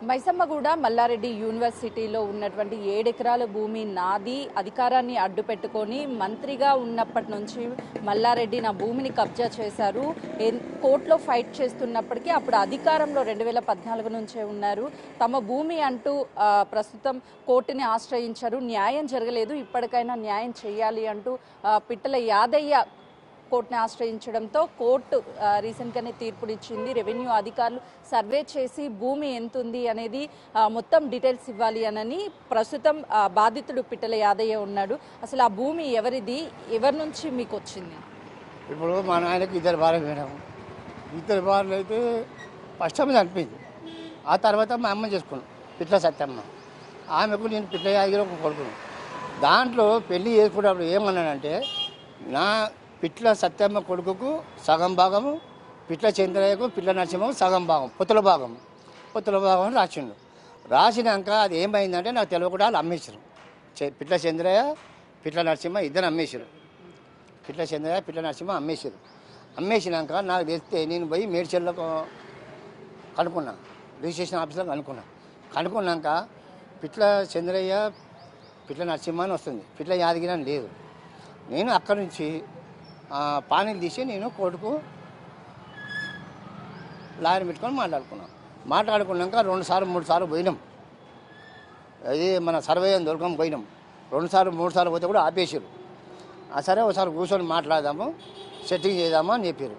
మైసమ్మగూడ మల్లారెడ్డి యూనివర్సిటీలో ఉన్నటువంటి 7 ఎకరాల భూమి నాది అధికారాన్ని అడ్డు పెట్టుకొని మంత్రిగా ఉన్నప్పటి నుంచి మల్లారెడ్డి నా భూమిని కబ్జా చేశారు. కోర్టులో ఫైట్ చేస్తున్నప్పటికీ అప్పుడు అధికారంలో 2014 నుంచే ఉన్నారు. తమ భూమి అంటూ ప్రస్తుతం కోర్టుని ఆశ్రయించారు. న్యాయం జరగలేదు, ఇప్పటికైనా న్యాయం చేయాలి అంటూ పిట్టల యాదయ్య కోర్టుని ఆశ్రయించడంతో కోర్టు రీసెంట్గానే తీర్పునిచ్చింది. రెవెన్యూ అధికారులు సర్వే చేసి భూమి ఎంత ఉంది అనేది మొత్తం డీటెయిల్స్ ఇవ్వాలి అని ప్రస్తుతం బాధితుడు పిట్టల యాదయ్య ఉన్నాడు. అసలు ఆ భూమి ఎవరిది, ఎవరి నుంచి మీకు వచ్చింది? ఇప్పుడు మా నాయనకి 2 భార్యలు మేడం. 2 భార్యలు అయితే ఫస్ట్ ఆమె చనిపోయింది. ఆ తర్వాత మా అమ్మ చేసుకున్నాను, పిట్ల సత్యమ్మ. ఆమెకు నేను పిట్ల యాదగిరి ఒక కొడుకును. దాంట్లో పెళ్లి చేసుకున్నప్పుడు ఏమన్నానంటే, నా పిట్ల సత్యమ్మ కొడుకుకు సగం భాగము, పిట్ల చంద్రయ్యకు పిట్ల నరసింహకు సగం భాగం, పొత్తుల భాగం రాసిండు. రాసినాక అది ఏమైందంటే నాకు తెలియకుండా వాళ్ళు అమ్మేసారు. పిట్ల చంద్రయ్య పిట్ల నరసింహ ఇద్దరు అమ్మేసారు. పిట్ల చంద్రయ్య పిట్ల నరసింహ అమ్మేసారు. అమ్మేసినాక నాకు తెలిస్తే నేను పోయి మేడ్చల్లకు కనుక్కున్నా, రిజిస్ట్రేషన్ ఆఫీస్లో కనుక్కున్నాక పిట్ల చంద్రయ్య పిట్ల నరసింహ అని వస్తుంది, పిట్ల యాదగిరి అని లేదు. నేను అక్కడి నుంచి పానీలు తీసి నేను కోర్టుకు లాయర్ పెట్టుకొని మాట్లాడుకున్నాక 2 సార్లు 3 సార్లు పోయినాం. అది మన సర్వే దొరకం పోయినాం. 2 సార్లు 3 సార్లు పోతే కూడా ఆపేసారు. సరే ఒకసారి కూర్చొని మాట్లాడదాము, సెట్టింగ్ చేద్దాము అని చెప్పారు.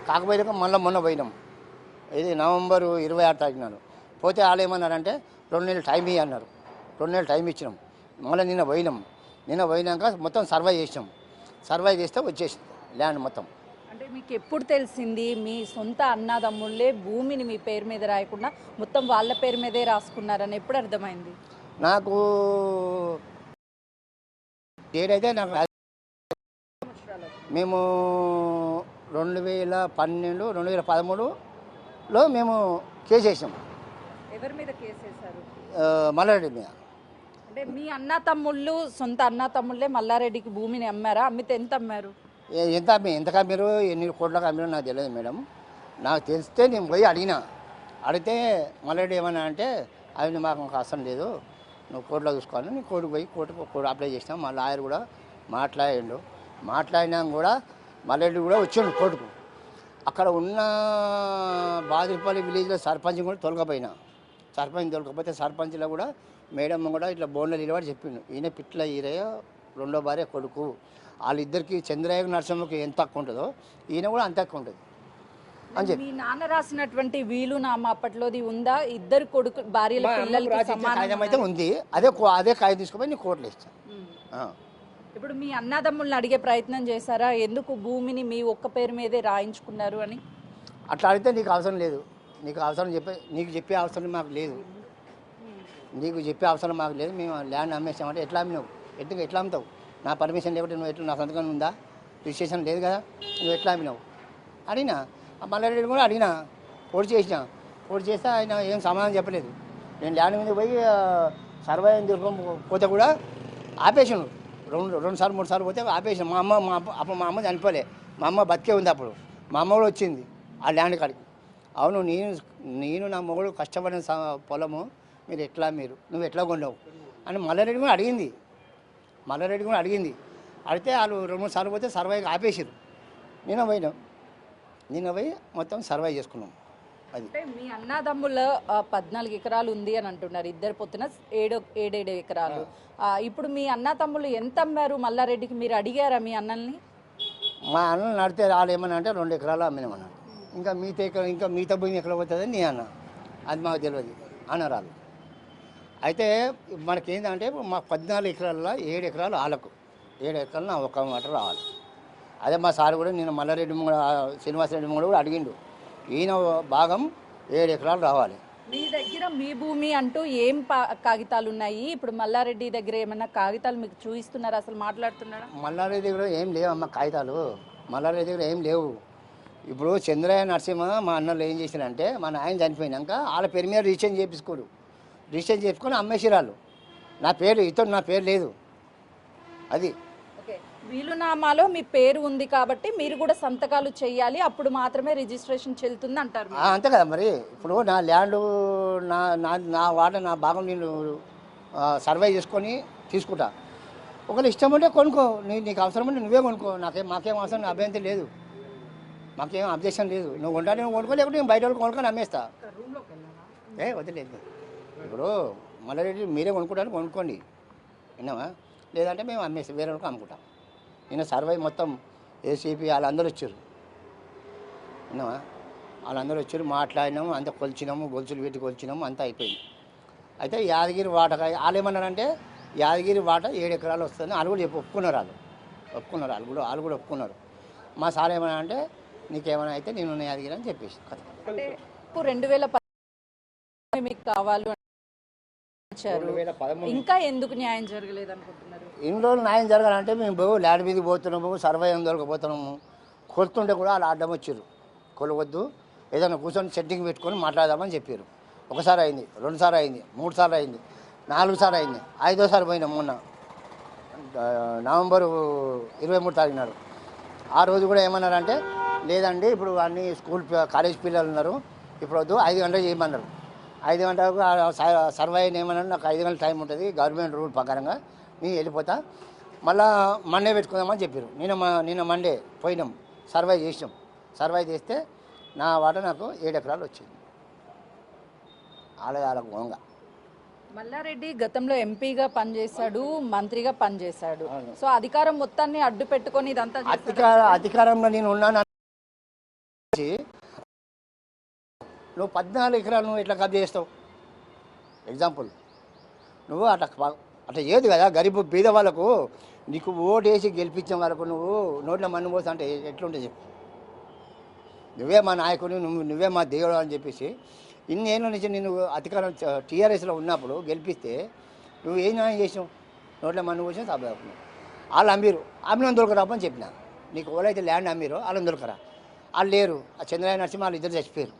కాకపోయినాక మొన్న పోయినాం. ఇది నవంబర్ 26 తారీఖున పోతే వాళ్ళు ఏమన్నారంటే 2 నెలలు టైం ఇవ్వ అన్నారు. 2 నెలలు టైం ఇచ్చినాం. మళ్ళీ నిన్న పోయినాక మొత్తం సర్వే చేస్తే వచ్చేసింది ల్యాండ్ మొత్తం. అంటే మీకు ఎప్పుడు తెలిసింది మీ సొంత అన్నదమ్ముళ్ళే భూమిని మీ పేరు మీద రాయకుండా మొత్తం వాళ్ళ పేరు మీదే రాసుకున్నారని ఎప్పుడు అర్థమైంది? నాకు ఏదైతే మేము 2012 2013లో మేము కేసు వేసాం. ఎవరి మీద కేసు వేశారు? మల్లారెడ్డి మీద. అంటే మీ సొంత అన్న తమ్ముళ్ళే మల్లారెడ్డికి భూమిని అమ్మారా? అమ్మితే ఎంత అమ్మారు? ఎంత అమ్మారు, ఎన్ని కోట్లకు అమ్మారో నాకు తెలియదు మేడం. నాకు తెలిస్తే నేను పోయి అడిగితే మల్లారెడ్డి ఏమన్నా అంటే అవి మాకు అవసరం లేదు, నువ్వు కోర్టులో చూసుకోవాలి. నేను కోర్టు అప్లై చేసినా. మా లాయర్ కూడా మాట్లాడినా కూడా మల్లారెడ్డి కూడా వచ్చిండు కోర్టుకు. అక్కడ ఉన్న బాదిరిపల్లి విలేజ్లో సర్పంచ్ కూడా తొలకపోతే సర్పంచ్లో కూడా మేడం కూడా ఇట్లా బోన్లో నిలబడి చెప్పిండు, ఈయన పిట్ల ఈరయ్య 2వ భార్య కొడుకు. వాళ్ళిద్దరికి చంద్రయ్య నరసింహకి ఎంత తక్కువ ఉంటుందో ఈయన కూడా అంత తక్కువ ఉంటుంది అని చెప్పి. మీ నాన్న రాసినటువంటి వీలునామా అప్పట్లోది ఉందా? ఇద్దరు కొడుకు భార్యల పిల్లలకి కాగితం అయితే ఉంది. అదే కాగితం తీసుకుపోయి నేను కోర్టులో ఇస్తాను. ఇప్పుడు మీ అన్నదమ్ముల్ని అడిగే ప్రయత్నం చేశారా, ఎందుకు భూమిని మీ ఒక్క పేరు మీదే రాయించుకున్నారు అని? అట్లా అడిగితే నీకు అవసరం లేదు, నీకు చెప్పే అవసరం మాకు లేదు, మేము ల్యాండ్ అమ్మేసామంటే ఎట్లా అమ్మినావు, ఎట్లా అమ్ముతావు? నా పర్మిషన్ లేకపోతే నువ్వు ఎట్లా, నా సంతకం ఉందా, రిజిస్ట్రేషన్ లేదు కదా, నువ్వు ఎట్లా అమ్మినావు అడిగినా. మల్లారెడ్డి కూడా అడిగినా, పోటీ చేస్తే ఆయన ఏం సమాధానం చెప్పలేదు. నేను ల్యాండ్ మీద పోయి సర్వే పోతే కూడా ఆపేసాను. 2 సార్లు 3 సార్లు పోతే ఆపేసాను. మా అమ్మ చనిపోలే, మా అమ్మ బతికే ఉంది. అప్పుడు మా అమ్మ కూడా వచ్చింది ఆ ల్యాండ్ కాడికి. అవును, నేను నా మొగుడు కష్టపడిన పొలము నువ్వు ఎట్లా కొన్నావు అని మల్లారెడ్డి కూడా అడిగింది. అడిగితే వాళ్ళు 2-3 సార్లు పోతే సర్వే ఆపేసారు. నిన్న పోయి మొత్తం సర్వే చేసుకున్నాం. అది మీ అన్నదమ్ముల 14 ఎకరాలు ఉంది అని అంటున్నారు. ఇద్దరు పొత్తున 7 ఎకరాలు. ఇప్పుడు మీ అన్న తమ్ముళ్ళు ఎంత అమ్మారు మల్లారెడ్డికి? మీరు అడిగారా మీ అన్నల్ని? మా అన్న నడితే వాళ్ళు ఏమన్నా అంటే 2 ఎకరాలు అమ్మినామన్నారు. ఇంకా మిగతా భూమి ఎక్కడ పోతుందని నేను అన్న, అది మాకు తెలియదు అన్నారు. అయితే మనకేంటంటే మా 14 ఎకరాల్లో 7 ఎకరాలు వాళ్ళకు, 7 ఎకరాలు నా ఒక్క మాట రావాలి. అదే మా సార్ కూడా నేను మల్లారెడ్డి శ్రీనివాసరెడ్డి కూడా అడిగిండు, ఈయన భాగం 7 ఎకరాలు రావాలి. మీ దగ్గర మీ భూమి అంటూ ఏం కాగితాలు ఉన్నాయి? ఇప్పుడు మల్లారెడ్డి దగ్గర ఏమన్నా కాగితాలు మీకు చూపిస్తున్నారా, అసలు మాట్లాడుతున్నారా? మల్లారెడ్డి దగ్గర ఏం లేవు అమ్మ కాగితాలు, ఏం లేవు. ఇప్పుడు చంద్రయ్య నరసింహ మా అన్నలు ఏం చేశారంటే, మా నాయన చనిపోయినాక వాళ్ళ పేరు మీద రిజిస్ట్రేషన్ చేసుకొని అమ్మేసిరాళ్ళు. నా పేరు లేదు. అది ఓకే, వీలునామాలో మీ పేరు ఉంది కాబట్టి మీరు కూడా సంతకాలు చేయాలి, అప్పుడు మాత్రమే రిజిస్ట్రేషన్ చెల్లుతుంది అంటారు మీరు. అంతే కదా మరి. ఇప్పుడు నా ల్యాండ్ నా నా నా వాట నా భాగం నేను సర్వే చేసుకొని తీసుకుంటా. ఒకవేళ ఇష్టం ఉంటే కొనుక్కో, నీకు అవసరం ఉంటే నువ్వే కొనుక్కో. మాకేం అవసరం, నా అభ్యంతరం లేదు, మాకేం అబ్జెక్షన్ లేదు. నువ్వు కొంటా నేను కొనుక్కో, లేకపోతే నేను బయట వాళ్ళు కొనుక్కొని అమ్మేస్తా. వదిలేదు. ఇప్పుడు మళ్ళీ మీరే కొనుక్కుంటారు, కొనుక్కోండి, విన్నావా? లేదంటే మేము అమ్మేస్తాం, వేరే వాళ్ళకి అమ్ముకుంటాం. నేను సర్వే మొత్తం ఏసీపీ వాళ్ళందరూ వచ్చారు, విన్నావా? వాళ్ళందరూ వచ్చారు, మాట్లాడినాము, అంతా కొలిచినాము, గొలుసులు పెట్టి కొలిచినాము, అంతా అయిపోయింది. అయితే యాదగిరి వాట వాళ్ళు ఏమన్నారంటే యాదగిరి వాట 7 ఎకరాలు వస్తుంది వాళ్ళు కూడా ఒప్పుకున్నారు. వాళ్ళు కూడా ఒప్పుకున్నారు. మా సార్ ఏమన్నా అంటే నీకేమైనా అయితే నేను యాదగిరి అని చెప్పేసి కథ. అంటే 2010 మీకు కావాలి వచ్చారు, ఇంకా ఎందుకు న్యాయం జరగలేదు అనుకుంటున్నారు? ఇన్ని రోజులు న్యాయం జరగాలంటే మేము ల్యాండ్ మీదకి పోతున్నాము, సర్వే దొరకపోతున్నాము, కొలుతుంటే కూడా వాళ్ళు అడ్డం వచ్చారు. కొలవద్దు, ఏదైనా కూర్చొని సెట్టింగ్ పెట్టుకొని మాట్లాడదామని చెప్పారు. ఒకసారి అయింది, 2 సార్లు అయింది, 3 సార్లు అయింది, 4 సార్లు అయింది, 5వ సారి పోయినాం మొన్న నవంబర్ 23 తారీఖు నాడు. ఆ రోజు కూడా ఏమన్నారంటే లేదండి ఇప్పుడు అన్ని కాలేజ్ పిల్లలు ఉన్నారు, ఇప్పుడు వద్దు 5 గంటలకు చేయమన్నారు. 5 గంటలకు సర్వే ఏమన్నారు, నాకు 5 గంటల టైం ఉంటుంది గవర్నమెంట్ రూల్ ప్రకారంగా, నేను వెళ్ళిపోతా, మళ్ళీ మండే పెట్టుకుందామని చెప్పారు. నిన్న మండే పోయినాం, సర్వే చేసినాం. సర్వే చేస్తే నా వాట నాకు 7 ఎకరాలు వచ్చింది. వాళ్ళకు ఓంగా. మల్లారెడ్డి గతంలో ఎంపీగా పనిచేశాడు, మంత్రిగా పనిచేశాడు. సో అధికారం మొత్తాన్ని అడ్డు పెట్టుకొని ఇదంతా అధికారంలో నేను ఉన్నాను. నువ్వు 14 ఎకరాలు నువ్వు ఎట్లా కబ్జా చేస్తావు? ఎగ్జాంపుల్, నువ్వు అట్లా ఏది కదా గరీబ్ బీద వాళ్ళకు నీకు ఓటేసి గెలిపించే వాళ్ళకు నువ్వు నోట్ల మన్ను పోతా అంటే ఎట్లుంటే చెప్పు. నువ్వే మా నాయకుడు, నువ్వే మా దేవుడు అని చెప్పేసి ఇన్నేళ్ళ నుంచి నేను అధికారం టీఆర్ఎస్లో ఉన్నప్పుడు గెలిపిస్తే నువ్వు ఏం న్యాయం చేసావు? నోట్ల మన్ను పోసిన తప్పకున్నావు. వాళ్ళు అమ్మిరు, అమ్మిన దొరకరాపని చెప్పిన. నీకు ఎవరైతే ల్యాండ్ అమ్మిరో వాళ్ళని దొరకరా, వాళ్ళు లేరు. ఆ చంద్రయ్య నరసింహ వాళ్ళు ఇద్దరు చచ్చిపోయారు.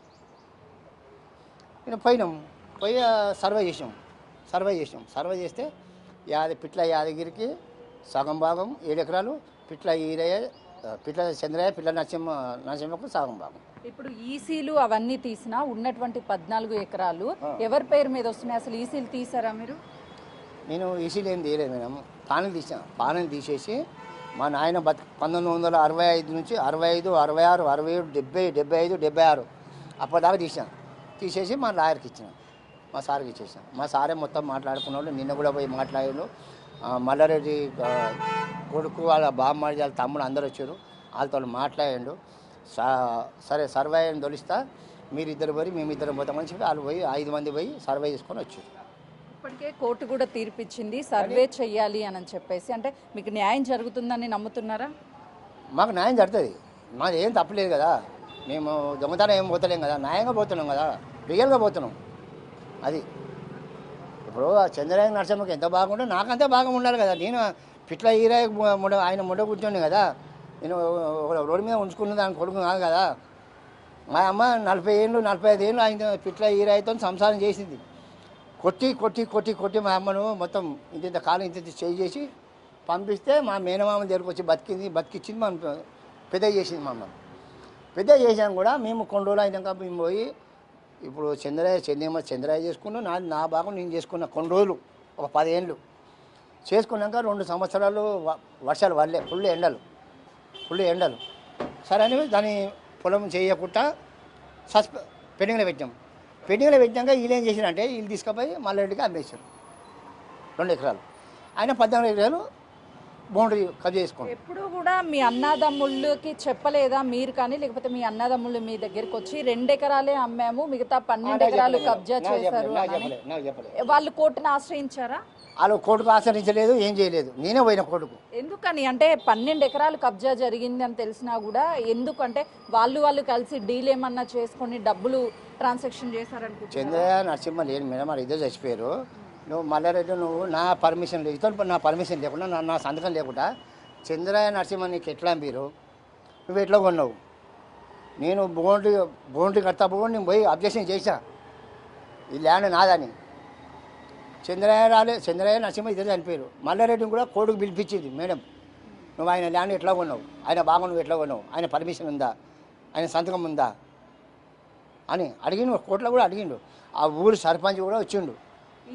నేను పోయి సర్వే చేస్తే పిట్ల యాదగిరికి సగం భాగం 7 ఎకరాలు, పిట్ల చంద్రయ్య పిట్ల నరసింహకు సగం భాగం. ఇప్పుడు ఈసీలు అవన్నీ తీసినా ఉన్నటువంటి 14 ఎకరాలు ఎవరి పేరు మీద వస్తున్నాయి? అసలు ఈసీలు తీసారా మీరు? నేను ఈసీలు ఏం తీయలేదు మేడం, పాలన తీసేసి మా నాయన 1965 నుంచి 65, 66, 67, 70, 75, 76 అప్పటిదాకా తీసేసి మా లాయర్కి ఇచ్చిన, మా సార్కి ఇచ్చేసాను. మా సారే మొత్తం మాట్లాడుకున్నాడు. నిన్న కూడా పోయి మాట్లాడాడు. మల్లారెడ్డి కొడుకు వాళ్ళ బామ్మాడి వాళ్ళ తమ్ముడు అందరూ వచ్చారు, వాళ్ళతో మాట్లాడాడు. సరే సర్వే అని తొలిస్తా, మీరిద్దరు పోయి మేమిద్దరం పోతామని చెప్పి వాళ్ళు పోయి 5 మంది పోయి సర్వే చేసుకొని వచ్చారు. ఇప్పటికే కోర్టు కూడా తీర్పిచ్చింది సర్వే చెయ్యాలి అని చెప్పేసి. అంటే మీకు న్యాయం జరుగుతుందని నమ్ముతున్నారా? మాకు న్యాయం జరుగుతుంది, మాది ఏం తప్పలేదు కదా, మేము దొంగతనం ఏం పోతలేం కదా, న్యాయంగా పోతున్నాం కదా, రియల్గా పోతున్నాం. అది ఇప్పుడు చంద్రయ్య నరసింహకి ఎంత బాగుండో నాకంతే బాగా ఉండాలి కదా. నేను పిట్ల ఈరాయి ఆయన ముడ కూర్చోండి కదా, నేను రోడ్డు మీద ఉంచుకున్న దాని కొడుకు కాదు కదా. మా అమ్మ 40 ఏళ్ళు 45 ఏళ్ళు ఆయన పిట్ల ఈరాయితో సంసారం చేసింది. కొట్టి మా అమ్మను మొత్తం ఇంత కాలం ఇంత చేసి పంపిస్తే మా మేనమామ దగ్గరకు వచ్చి బతికిచ్చింది, మనం పెద్ద చేసింది. మా అమ్మ పెద్ద చేసాం కూడా మేము కొన్ని రోజులు అయినాక మేము పోయి ఇప్పుడు చంద్రయ్య చేసుకున్నాం, నా భాగం నేను చేసుకున్నా. కొన్ని రోజులు ఒక 10 ఏళ్ళు చేసుకున్నాక 2 సంవత్సరాలు వర్షాలు వల్లే ఫుల్ ఎండలు సరే అని దాన్ని పొలం చేయకుండా పెండింగ్లో పెట్టాక వీళ్ళు ఏం చేశారంటే వీళ్ళు తీసుకుపోయి మల్లారెడ్డికి అమ్మేశారు 2 ఎకరాలు. ఆయన 14 ఎకరాలు బౌండరీ కబ్జా చేసుకోండి. ఎప్పుడు కూడా మీ అన్నదమ్ముళ్ళకి చెప్పలేదా మీరు కానీ, లేకపోతే మీ అన్నదమ్ముళ్ళు మీ దగ్గరికి వచ్చి 2 ఎకరాలే అమ్మాము మిగతా 12 ఎకరాలు కబ్జా చేశారు వాళ్ళు కోర్టును ఆశ్రయించారా? వాళ్ళు కోర్టుకు ఆశ్రయించలేదు, ఏం చేయలేదు, నేనే పోయిన కోర్టుకు. ఎందుకని అంటే 12 ఎకరాలు కబ్జా జరిగింది అని తెలిసినా కూడా ఎందుకంటే వాళ్ళు కలిసి డీల్ ఏమన్నా చేసుకొని డబ్బులు ట్రాన్సాక్షన్ చేశారనుకుంటున్నారు? చంద్రయ్య నరసింహ లేని మేడం, వాళ్ళు ఇద్దరు చచ్చిపోయారు. నువ్వు మల్లారెడ్డి నువ్వు నా పర్మిషన్ లేదు, ఇతను నా పర్మిషన్ లేకుండా నా సంతకం లేకుండా చంద్రయ్య నరసింహ నీకు ఎట్లా మీరు నువ్వు ఎట్లా కొన్నావు? నేను బౌండరీ కడతా నేను పోయి అబ్జెక్షన్ చేశా, ఈ ల్యాండ్ నాదని. చంద్రయ్య నరసింహ ఇద్దరు చనిపోయారు. మల్లారెడ్డిని కూడా కోర్టుకు పిలిపించింది మేడం, నువ్వు ఆయన ల్యాండ్ ఎట్లా కొన్నావు, ఆయన బాగా నువ్వు ఎట్లా కొన్నావు, ఆయన పర్మిషన్ ఉందా, ఆయన సంతకం ఉందా అని అడిగిండు. కోర్టులో కూడా అడిగిండు. ఆ ఊరు సర్పంచ్ కూడా వచ్చిండు.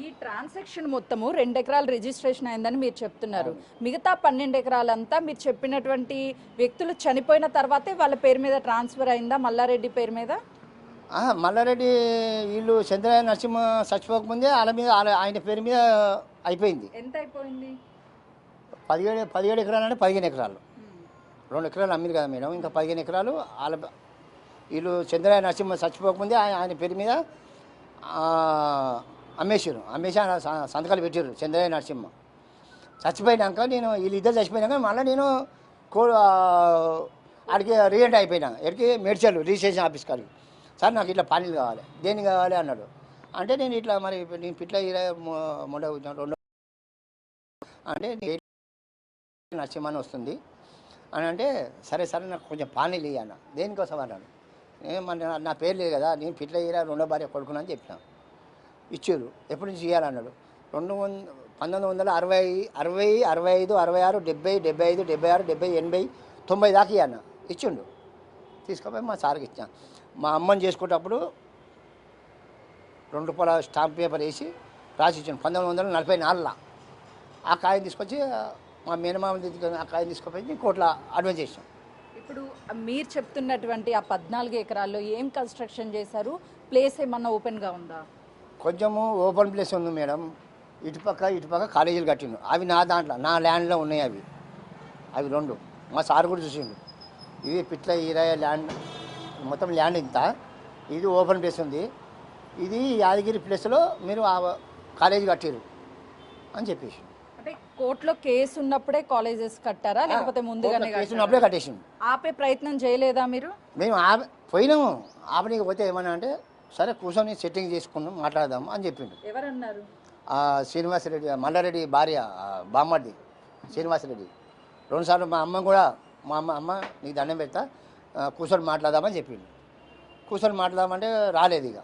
ఈ ట్రాన్సాక్షన్ మొత్తము 2 ఎకరాలు రిజిస్ట్రేషన్ అయిందని మీరు చెప్తున్నారు. మిగతా 12 ఎకరాలంతా మీరు చెప్పినటువంటి వ్యక్తులు చనిపోయిన తర్వాతే వాళ్ళ పేరు మీద ట్రాన్స్ఫర్ అయిందా మల్లారెడ్డి పేరు మీద? మల్లారెడ్డి వీళ్ళు చంద్రయ్య నరసింహ చచ్చిపోకముందే వాళ్ళ మీద ఆయన పేరు మీద అయిపోయింది. ఎంత అయిపోయింది? 17 ఎకరాలు అంటే 15 ఎకరాలు. 2 ఎకరాలు అమ్మింది కదా మేడం, ఇంకా 15 ఎకరాలు వాళ్ళ వీళ్ళు చంద్రయ్య నరసింహ చచ్చిపోకముందే ఆయన పేరు మీద అమ్మేసి ఆయన సంతకాలు పెట్టారు. చంద్రయ్య నరసింహ చచ్చిపోయినాక నేను వీళ్ళిద్దరు చచ్చిపోయినాక మళ్ళీ నేను ఆడికి రీఎంట్ అయిపోయినా. ఎక్కడికి మేడ్చల్ రిజిస్ట్రేషన్ ఆఫీస్ కాడికి. సార్ నాకు ఇట్లా పనులు కావాలి, దేనికి కావాలి అన్నాడు. అంటే నేను ఇట్లా మరి నేను పిట్ల మొండ రెండు అంటే నరసింహని వస్తుంది అని అంటే సరే సరే నాకు కొంచెం పానీలు ఇయ్యి అన్న. దేనికోసం అన్నాడు. మన నా పేరు లేదు కదా, నేను పిట్ల ఈర రెండో భార్య కొడుకున్నా అని చెప్పిన. ఇచ్చారు. ఎప్పటి నుంచి ఇవ్వాలన్నాడు. 1960, 60, 65, 66, 70, 75, 76, 70, 80, 90 దాకా ఇవ్వన్న. ఇచ్చిండు. తీసుకుపోయి మా సార్కి ఇచ్చాను. మా అమ్మని చేసుకునేటప్పుడు 2 రూపాయల స్టాంప్ పేపర్ వేసి రాసి ఇచ్చాను. 1944లో ఆ కాయం తీసుకొచ్చి మా మేనమామ తీసుకొని ఆ కాయం తీసుకుపోయి కోట్ల అడ్వాన్స్ చేసాం. ఇప్పుడు మీరు చెప్తున్నటువంటి ఆ 14 ఎకరాల్లో ఏం కన్స్ట్రక్షన్ చేశారు? ప్లేస్ ఏమన్నా ఓపెన్గా ఉందా? కొంచెము ఓపెన్ ప్లేస్ ఉంది మేడం. ఇటుపక్క కాలేజీలు కట్టిండు. అవి నా దాంట్లో నా ల్యాండ్లో ఉన్నాయి. అవి 2 మా సార్ కూడా చూసిండు. ఇది పిట్ల ఈరాయ ల్యాండ్, మొత్తం ల్యాండ్ ఇంత. ఇది ఓపెన్ ప్లేస్ ఉంది. ఇది యాదగిరి ప్లేస్లో మీరు కాలేజీ కట్టారు అని చెప్పేసి. అంటే కోర్టులో కేసు ఉన్నప్పుడే కాలేజెస్ కట్టారా లేకపోతే ముందుగానే? కేసు ఉన్నప్పుడే కట్టేసిండు. ఆపే ప్రయత్నం చేయలేదా మీరు? మేము పోయినాము. ఆపనికి పోతే ఏమన్నా అంటే సరే కూర్చొని సెట్టింగ్ చేసుకున్నాం, మాట్లాడదాం అని చెప్పిండు. ఎవరన్నారు? శ్రీనివాసరెడ్డి, మల్లారెడ్డి భార్య బామ్మర్ది శ్రీనివాసరెడ్డి. 2 సార్లు మా అమ్మ కూడా మా అమ్మ నీకు దండం పెడతా కూర్చొని మాట్లాడదామని చెప్పిండు. కూర్చొని మాట్లాడదామంటే రాలేదు. ఇక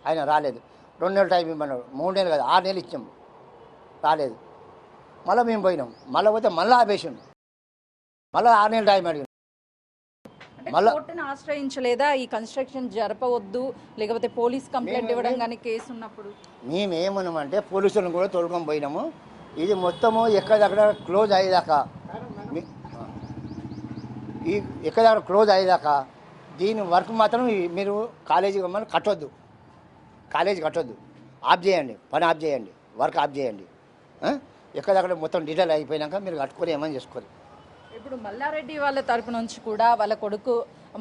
ఆయన రాలేదు. 2 నెలలు టైం ఇవ్వమన్నాడు. 3 నెలలు కదా 6 నెలలు ఇచ్చాం, రాలేదు. మళ్ళీ మేము పోయినాం. మళ్ళీ పోతే మళ్ళీ ఆపేసిండు. మళ్ళీ 6 నెలలు టైం అడిగాడు. మళ్ళీ కోర్టును ఆశ్రయించలేదా? ఈ కన్స్ట్రక్షన్ జరపవద్దు లేకపోతే పోలీస్ కంప్లైంట్ ఇవ్వడం కానీ కేసు ఉన్నప్పుడు? మేమేమన్నామంటే పోలీసులను కూడా తోలుకొని పోయినాము. ఇది మొత్తము ఎక్కడక్కడ క్లోజ్ అయ్యేదాకా ఎక్కడక్కడ క్లోజ్ అయ్యేదాకా దీని వర్క్ మాత్రం మీరు కాలేజీ మమ్మల్ని కట్టొద్దు, కాలేజీ కట్టొద్దు, ఆఫ్ చేయండి, పని ఆఫ్ చేయండి, వర్క్ ఆఫ్ చేయండి. ఎక్కడక్కడ మొత్తం డీటెయిల్ అయిపోయినాక మీరు కట్టుకొని ఏమని చేసుకోరు. ఇప్పుడు మల్లారెడ్డి వాళ్ళ తరపు నుంచి కూడా వాళ్ళ కొడుకు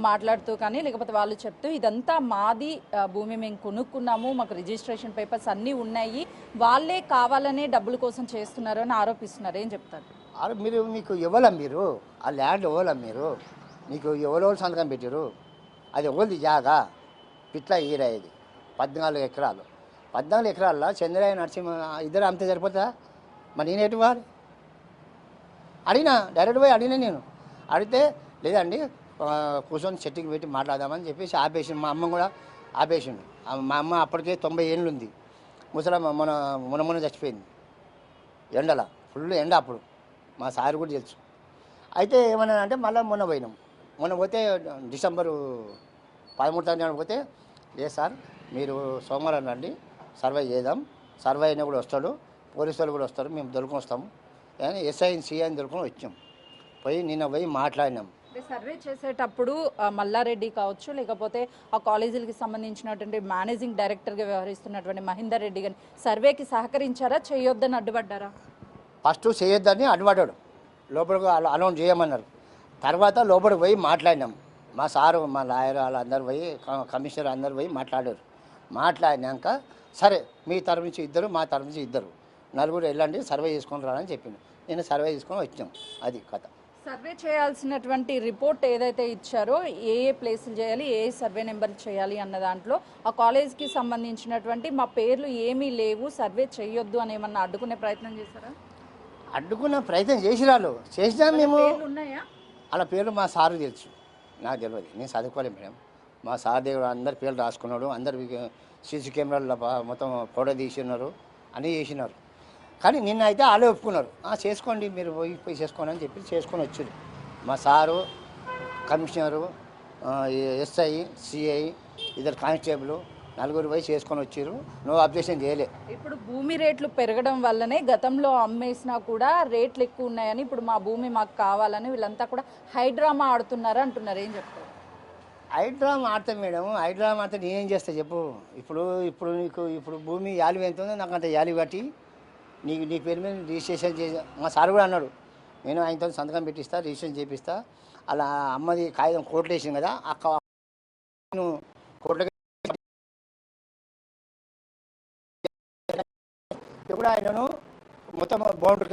మాట్లాడుతూ కానీ లేకపోతే వాళ్ళు చెప్తూ ఇదంతా మాది భూమి మేము కొనుక్కున్నాము, మాకు రిజిస్ట్రేషన్ పేపర్స్ అన్నీ ఉన్నాయి, వాళ్ళే కావాలనే డబ్బుల కోసం చేస్తున్నారు అని ఆరోపిస్తున్నారు. ఏం చెప్తారు? మీకు ఇవ్వాలా? మీరు ఆ ల్యాండ్ ఇవ్వాలా? మీకు ఎవరో సంతకం పెట్టారు? అది ఎవరిది జాగా? పిట్ల ఈరాయిది 14 ఎకరాలు. 14 ఎకరాల్లో చంద్రయ్య నరసింహ ఇద్దరు అమ్మితే సరిపోతుందా? మరి నేనేటి వారు అడిగినా, డైరెక్ట్ పోయి అడిగినా. నేను అడిగితే లేదండి కూర్చొని చెట్టుకి పెట్టి మాట్లాడదామని చెప్పేసి ఆపేసిండు. మా అమ్మ కూడా ఆపేసిండు. మా అమ్మ అప్పటికే 90 ఏళ్ళు ఉంది. ముసలమ్మ మొన్న చచ్చిపోయింది. ఎండల ఫుల్ ఎండ అప్పుడు. మా సార్ కూడా తెలుసు. అయితే ఏమన్నా అంటే మళ్ళీ మొన్న పోతే డిసెంబరు 13 తారీఖున పోతే లేదు సార్ మీరు సోమవారం రండి సర్వే చేద్దాం, సర్వే అయినా కూడా వస్తాడు, పోలీసు వాళ్ళు కూడా వస్తారు, మేము దొరుకుని వస్తాము అని ఎస్ఐని సిఐని దొరుకుని వచ్చాం. నిన్న పోయి మాట్లాడినాం. సర్వే చేసేటప్పుడు మల్లారెడ్డి కావచ్చు లేకపోతే ఆ కాలేజీలకి సంబంధించినటువంటి మేనేజింగ్ డైరెక్టర్గా వ్యవహరిస్తున్నటువంటి మహేందర్ రెడ్డి గారిని సర్వేకి సహకరించారా, చేయొద్దని అడ్డుపడ్డారా? ఫస్ట్ చేయొద్దని అడ్డుపడ్డాడు. లోపలికి అలౌన్ చేయమన్నారు. తర్వాత లోపలికి పోయి మాట్లాడినాం. మా సారు, మా లాయర్ వాళ్ళందరూ పోయి, కమిషనర్ అందరూ పోయి మాట్లాడారు. మాట్లాడినాక సరే మీ తరఫు నుంచి ఇద్దరు, మా తరఫు నుంచి ఇద్దరు, నలుగురు వెళ్ళండి సర్వే చేసుకొని రాని చెప్పింది. నేను సర్వే చేసుకొని వచ్చాం. అది కథ. సర్వే చేయాల్సినటువంటి రిపోర్ట్ ఏదైతే ఇచ్చారో ఏ ప్లేసులు చేయాలి, ఏ సర్వే నెంబర్ చేయాలి అన్న దాంట్లో ఆ కాలేజ్కి సంబంధించినటువంటి మా పేర్లు ఏమీ లేవు, సర్వే చేయొద్దు అని ఏమన్నా అడ్డుకునే ప్రయత్నం చేశారా? అడ్డుకున్న ప్రయత్నం చేసినా మేము ఉన్నాయా? అలా పేర్లు మా సారు తెలుసు, నాకు తెలియదు, నేను చదువుకోలేదు మేడం. మా సార్ దగ్గర అందరి పేర్లు రాసుకున్నాడు. అందరు సీసీ కెమెరాల్లో మొత్తం ఫోటో తీసినారు, అన్నీ చేసినారు. కానీ నిన్న అయితే వాళ్ళే ఒప్పుకున్నారు, చేసుకోండి మీరు పోయి చేసుకోండి అని చెప్పి చేసుకొని వచ్చారు. మా సారు, కమిషనరు, ఎస్ఐ, సిఐ, ఇద్దరు కానిస్టేబుల్, నలుగురు పోయి చేసుకొని వచ్చారు. నో అబ్జెక్షన్ చేయలే. ఇప్పుడు భూమి రేట్లు పెరగడం వల్లనే గతంలో అమ్మేసినా కూడా రేట్లు ఎక్కువ ఉన్నాయని ఇప్పుడు మా భూమి మాకు కావాలని వీళ్ళంతా కూడా హైడ్రామా ఆడుతున్నారు అంటున్నారు. ఏం చెప్తారు? హైడ్రామా ఆడతాం మేడం, హైడ్రామా ఆడితే నేనేం చేస్తా చెప్పు. ఇప్పుడు నీకు భూమి యాలి ఎంత ఉందో నాకు అంత యాలి కట్టి నీ పేరు మీద రిజిస్ట్రేషన్ చేసి, మా సార్ కూడా అన్నాడు, నేను ఆయనతో సంతకం పెట్టిస్తా, రిజిస్ట్రేషన్ చేపిస్తా. అలా అమ్మది కాగితం కోర్టులో వేసింది కదా, నేను కోర్టులో కూడా ఆయనను మొత్తం బౌండరీ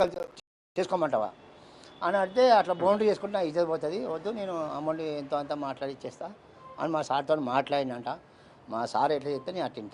చేసుకోమంటావా అని అంటే, అట్లా బౌండరీ చేసుకుంటే నాకు ఇజ్జత్ పోతుంది, వద్దు నేను అమౌంట్ ఎంతో అంతా మాట్లాడి ఇచ్చేస్తా అని మా సార్తో మాట్లాడినంట. మా సార్ ఎట్లా చెప్తే నేను అట్టింటా.